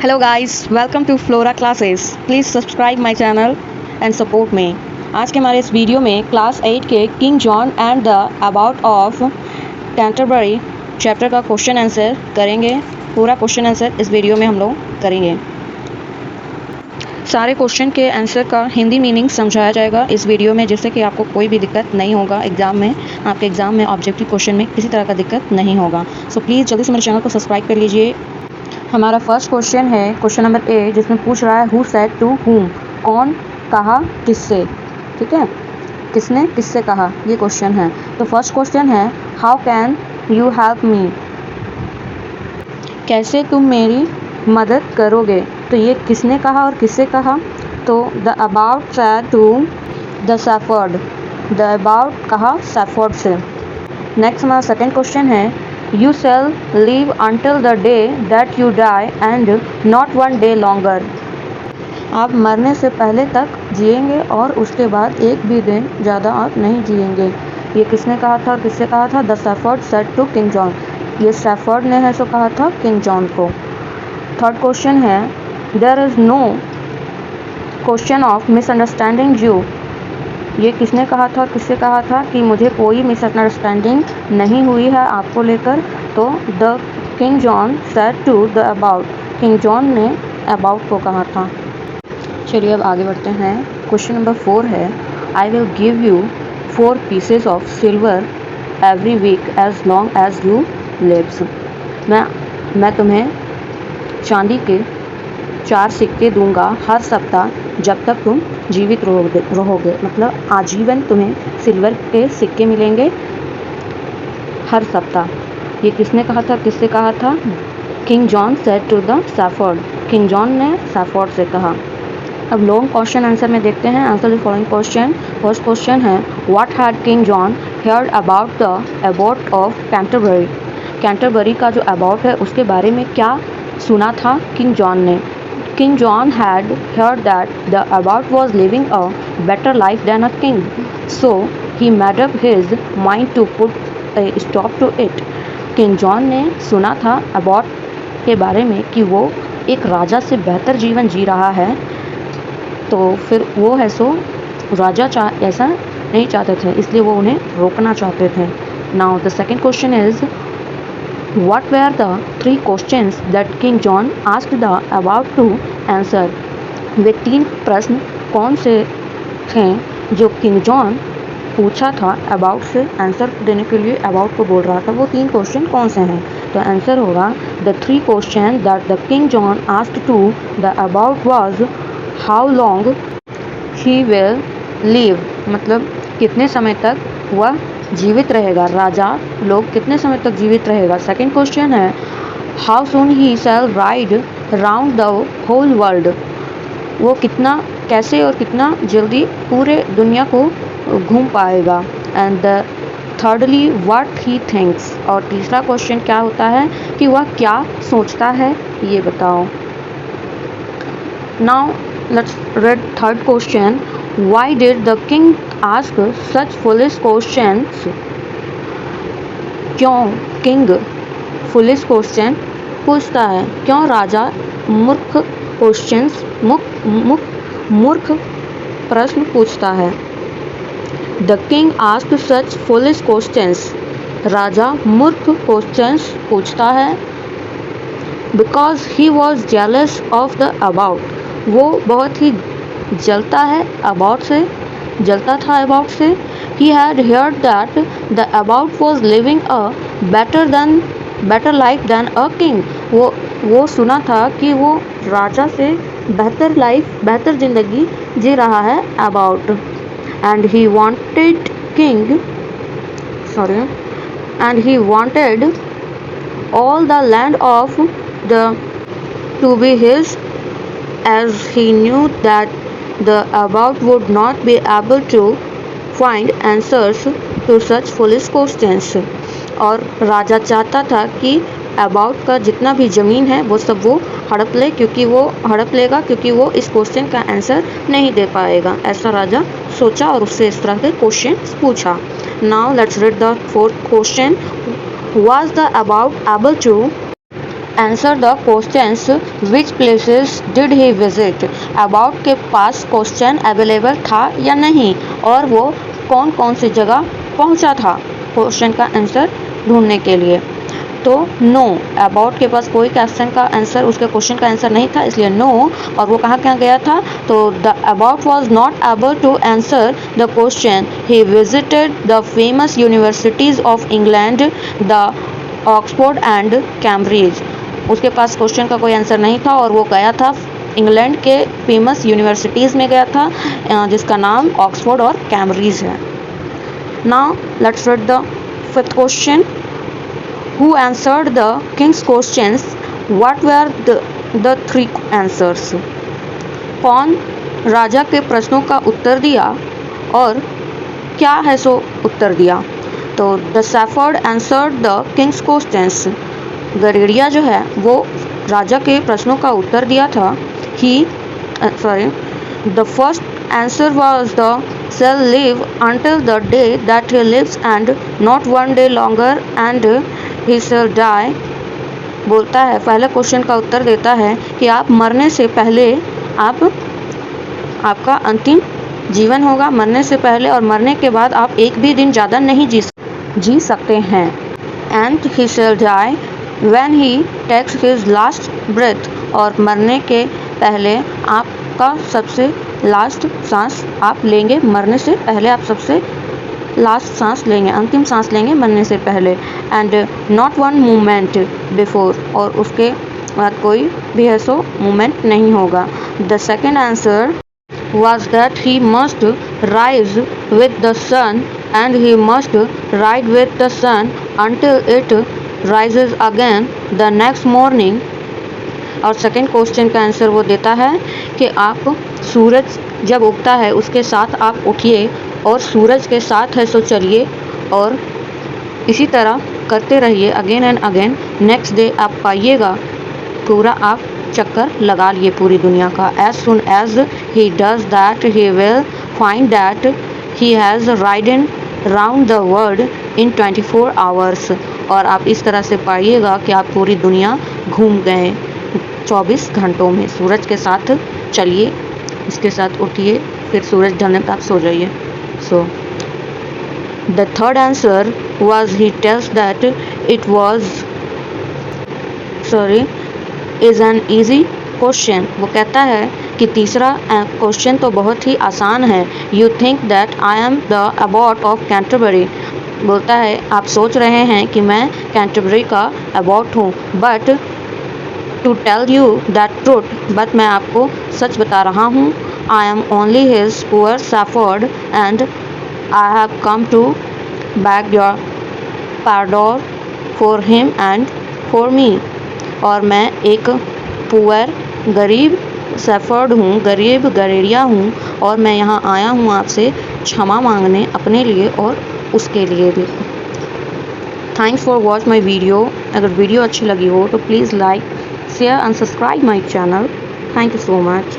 Hello guys, welcome to Flora Classes. Please subscribe my channel and support me. आज के हमारे इस video में क्लास 8 के king John and the abbot of Canterbury chapter का question answer करेंगे। पूरा क्वेश्चन आंसर इस वीडियो में हम लोग करेंगे। सारे क्वेश्चन के आंसर का हिंदी मीनिंग समझाया जाएगा इस वीडियो में, जिससे कि आपको कोई भी दिक्कत नहीं होगा एग्ज़ाम में। आपके एग्ज़ाम में ऑब्जेक्टिव क्वेश्चन में किसी तरह का दिक्कत नहीं होगा। सो प्लीज़ जल्दी से मेरे चैनल को सब्सक्राइब कर लीजिए। हमारा फर्स्ट क्वेश्चन है क्वेश्चन नंबर ए, जिसमें पूछ रहा है हु सेड टू whom, कौन कहा किससे। ठीक है, किसने किससे कहा, ये क्वेश्चन है। तो first question is how can you help me, कैसे तुम मेरी मदद करोगे। तो ये किसने कहा और किससे कहा। तो the abbot said to the shepherd, the abbot कहा सैफर्ड से। नेक्स्ट हमारा सेकेंड क्वेश्चन है You shall live until the day that you die and not one day longer. आप मरने से पहले तक जिएंगे और उसके बाद एक भी दिन ज़्यादा आप नहीं जिएंगे। ये किसने कहा था और किससे कहा था। The shepherd said to King John, ये सैफर्ड ने है सो कहा था किंग जॉन को। थर्ड क्वेश्चन है there is no question of misunderstanding you, ये किसने कहा था किससे कहा था कि मुझे कोई मिसअंडरस्टैंडिंग नहीं हुई है आपको लेकर। तो the King John said to the abbot, King John ने अबाउट को कहा था। चलिए अब आगे बढ़ते हैं। क्वेश्चन नंबर 4 है I will give you 4 pieces of silver every week as long as you lives. मैं तुम्हें चांदी के 4 सिक्के दूंगा हर सप्ताह जब तक तुम जीवित रहोगे। मतलब आजीवन तुम्हें सिल्वर के सिक्के मिलेंगे हर सप्ताह। ये किसने कहा था किससे कहा था। King John said to the shepherd, King John ने सैफर्ड से कहा। अब लॉन्ग क्वेश्चन आंसर में देखते हैं। Answer the following question. First question है what had King John heard about the abbot of Canterbury, Canterbury का जो अबाउट है उसके बारे में क्या सुना था किंग जॉन ने। King John had heard that the about was living a better life than a king, so he made up his mind to put a stop to it. King John ने सुना था about के बारे में कि वो एक राजा से बेहतर जीवन जी रहा है, तो फिर वो है सो राजा ऐसा नहीं चाहते थे, इसलिए वो उन्हें रोकना चाहते थे। Now the second question is What were the 3 questions that King John asked the about to answer? वे 3 प्रश्न कौन से थे जो किंग जॉन पूछा था अबाउट से आंसर देने के लिए अबाउट को बोल रहा था। वो 3 क्वेश्चन कौन से हैं। तो आंसर होगा the 3 question that the King John asked to the abbot was how long he will live, मतलब कितने समय तक वह जीवित रहेगा, राजा लोग कितने समय तक जीवित रहेगा। Second question is how soon he shall ride round the whole world, वो कितना कैसे और कितना जल्दी पूरे दुनिया को घूम पाएगा। And the thirdly what he thinks, और तीसरा क्वेश्चन क्या होता है कि वह क्या सोचता है, ये बताओ। Now let's read third question why did the king asks such foolish questions, क्यों किंग फुलिश क्वेश्चन पूछता है, क्यों राजा मूर्ख क्वेश्चंस मूर्ख प्रश्न पूछता है। The king asks such foolish questions, राजा मूर्ख क्वेश्चंस पूछता है because he was jealous of the abbot, वो बहुत ही जलता है अबाउट से, जलता था अबाउट से। He had heard that the abbot was living a better life then a king, वो सुना था कि वो राजा से बेहतर लाइफ बेहतर जिंदगी जी रहा है about. And he wanted all the land of the to be his as he knew that the about would not be able to find answers to such foolish questions, और राजा चाहता था कि अबाउट का जितना भी ज़मीन है वो सब वो हड़प लेगा क्योंकि वो इस क्वेश्चन का आंसर नहीं दे पाएगा। ऐसा राजा सोचा और उससे इस तरह के क्वेश्चन पूछा। Now let's read the fourth question was the abbot able to answer the questions which places did he visit. Abbot के पास क्वेश्चन अवेलेबल था या नहीं और वो कौन कौन सी जगह पहुंचा था क्वेश्चन का आंसर ढूंढने के लिए। तो नो, अबाउट के पास कोई क्वेश्चन का आंसर, उसके क्वेश्चन का आंसर नहीं था, इसलिए नो। और वो कहाँ कहाँ गया था, तो the abbot was not able to answer the question. He visited the famous universities of England, the Oxford and Cambridge. उसके पास क्वेश्चन का कोई आंसर नहीं था और वो गया था इंग्लैंड के फेमस यूनिवर्सिटीज़ में गया था जिसका नाम ऑक्सफोर्ड और कैम्ब्रिज है। Now let's read the fifth question. Who answered the king's questions? What were the three answers? कौन राजा के प्रश्नों का उत्तर दिया और क्या है सो उत्तर दिया। तो the shepherd answered the king's questions. गडेरिया जो है वो राजा के प्रश्नों का उत्तर दिया था। The first answer was the shall live until the day that he lives and not one day longer and he shall die। बोलता है, पहले क्वेश्चन का उत्तर देता है कि आप मरने से पहले आपका अंतिम जीवन होगा, मरने से पहले, और मरने के बाद आप एक भी दिन ज़्यादा नहीं जी सकते हैं। And he shall die when he takes his last breath। और मरने के पहले आपका सबसे लास्ट सांस आप लेंगे, मरने से पहले आप सबसे लास्ट सांस लेंगे, अंतिम सांस लेंगे मरने से पहले। And not one moment before, और उसके बाद कोई भी ऐसा मोमेंट नहीं होगा। The second answer was that he must rise with the sun and he must ride with the sun until it rises again the next morning। और second question का आंसर वो देता है कि आप सूरज जब उगता है उसके साथ आप उठिए और सूरज के साथ है सो चलिए और इसी तरह करते रहिए again and again. Next day आप पाइएगा पूरा आप चक्कर लगा लिए पूरी दुनिया का। As soon as he does that he will find that he has ridden round the world in 24 hours. और आप इस तरह से पाइएगा कि आप पूरी दुनिया घूम गए 24 घंटों में। सूरज के साथ चलिए, इसके साथ उठिए, फिर सूरज ढलने पर आप सो जाइए। So the third answer was he tells that it was is an easy question। वो कहता है कि तीसरा क्वेश्चन तो बहुत ही आसान है। You think that I am the abbot of Canterbury। बोलता है आप सोच रहे हैं कि मैं कैंटरबरी का अबॉट हूँ, but to tell you that truth, but मैं आपको सच बता रहा हूँ। I am only his poor shepherd and I have come to beg your pardon for him and for me। और मैं एक पुअर गरीब शेफर्ड हूँ, गरीब गडेरिया हूँ, और मैं यहाँ आया हूँ आपसे क्षमा मांगने अपने लिए और उसके लिए भी। Thanks for watch my video. अगर वीडियो अच्छी लगी हो तो please like, share and subscribe my channel. Thank you so much.